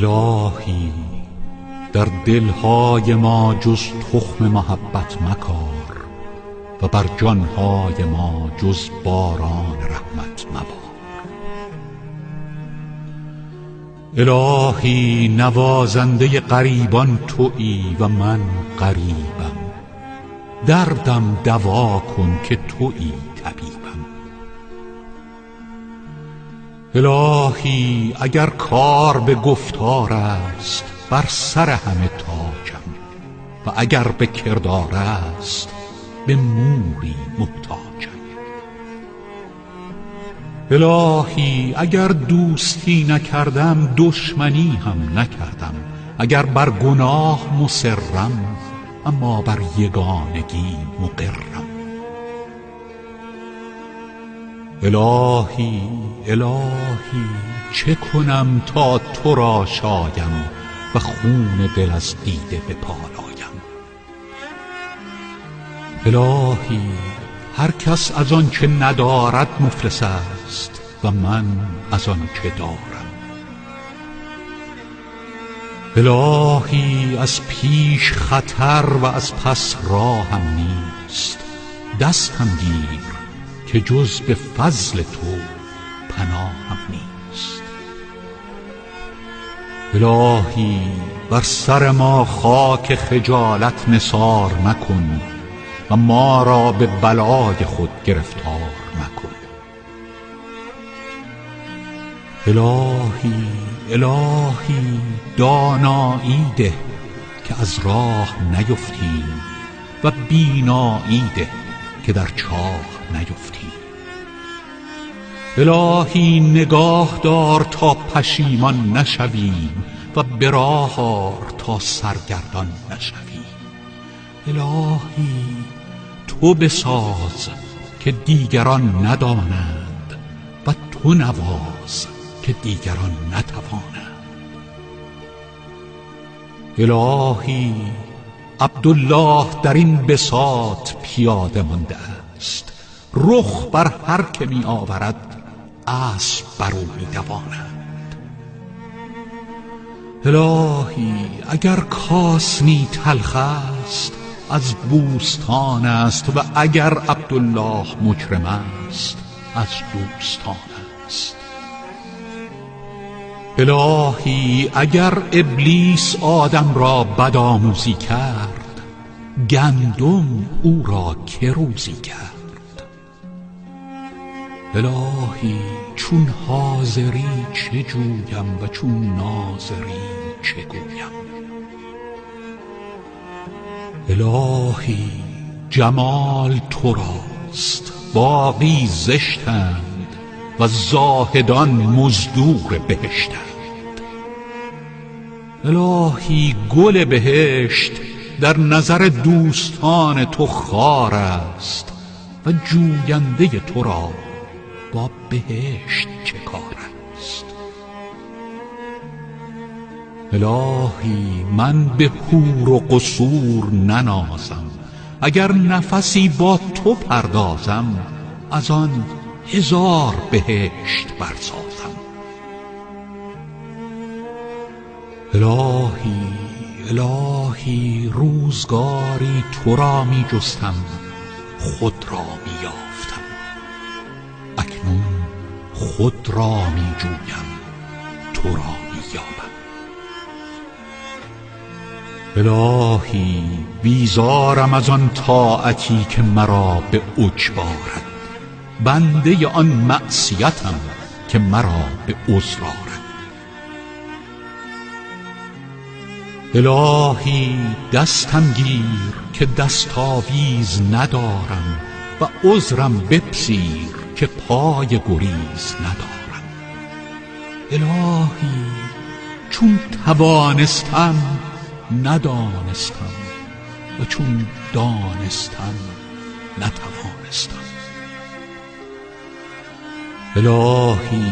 الهی در دلهای ما جز تخم محبت مکار و بر جانهای ما جز باران رحمت مبار. الهی نوازنده غریبان تویی و من غریبم، دردم دوا کن که تویی طبیبم. الهی اگر کار به گفتار است بر سر همه تاجم و اگر به کردار است به موری محتاجم. الهی اگر دوستی نکردم دشمنی هم نکردم، اگر بر گناه مصرم اما بر یگانگی مقرم. الهی الهی چه کنم تا تو را شایم و خون دل از دیده بپالایم. الهی هر کس از آن چه ندارد مفلس است و من از آن چه دارم. الهی از پیش خطر و از پس راهم نیست، دستم گیر که جز به فضل تو پناهم نیست. الهی بر سر ما خاک خجالت نثار مکن و ما را به بلای خود گرفتار مکن. الهی الهی دانایی ده که از راه نیفتیم و بینایی ده که در چاه نیفتیم. الهی نگاه دار تا پشیمان نشویم و به راه آر تا سرگردان نشویم. الهی تو بساز که دیگران ندانند و تو نواز که دیگران نتوانند. الهی عبدالله در این بساط پیاده مانده است، رخ بر هر که می آورد اسب بر او می دواند. الهی اگر کاسنی تلخ است از بوستان است و اگر عبدالله مجرم است از دوستان است. الهی اگر ابلیس آدم را بدآموزی کرد گندم او را که روزی کرد. الهی چون حاضری چه جویم و چون ناظری چه گویم. الهی جمال تو راست، باقی زشتند و زاهدان مزدور بهشتند. الهی گل بهشت در نظر دوستان تو خار است و جوینده تو را با بهشت چه کار است. الهی من به حور و قصور ننازم، اگر نفسی با تو پردازم از آن 1000 بهشت برسازم. الهی الهی روزگاری تو را می جستم خود را می یافتم، اکنون خود را می جویم تو را می یابم. الهی بیزارم از آن طاعتی که مرا به اوج بارد، بنده آن معصیتم که مرا به عذر آرد. الهی دستم گیر که دستاویز ندارم و عذرم بپذیر که پای گریز ندارم. الهی چون توانستم ندانستم و چون دانستم نتوانستم. الهی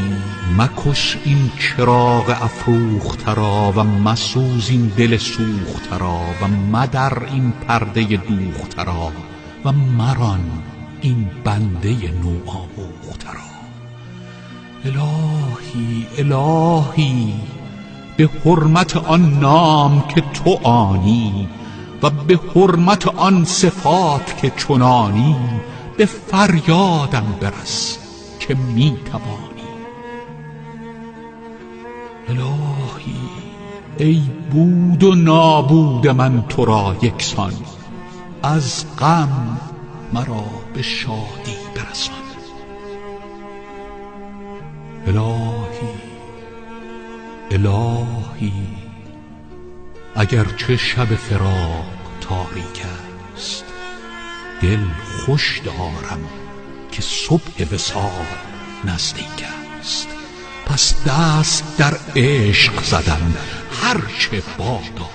مکش این چراغ افروخته را و مسوز این دل سوخته را و مدر این پرده دوخته را و مران این بنده نوآموخته را. الهی الهی به حرمت آن نام که تو آنی و به حرمت آن صفات که چنانی، به فریادم برس که می توانی. الهی ای بود و نابود من تو را یکسان، از غم مرا به شادی برسان. الهی الهی اگرچه شب فراق تاریک است، دل خوش دارم که صبح وصال نزدیک است. پس دست در عشق زدم هرچه بادا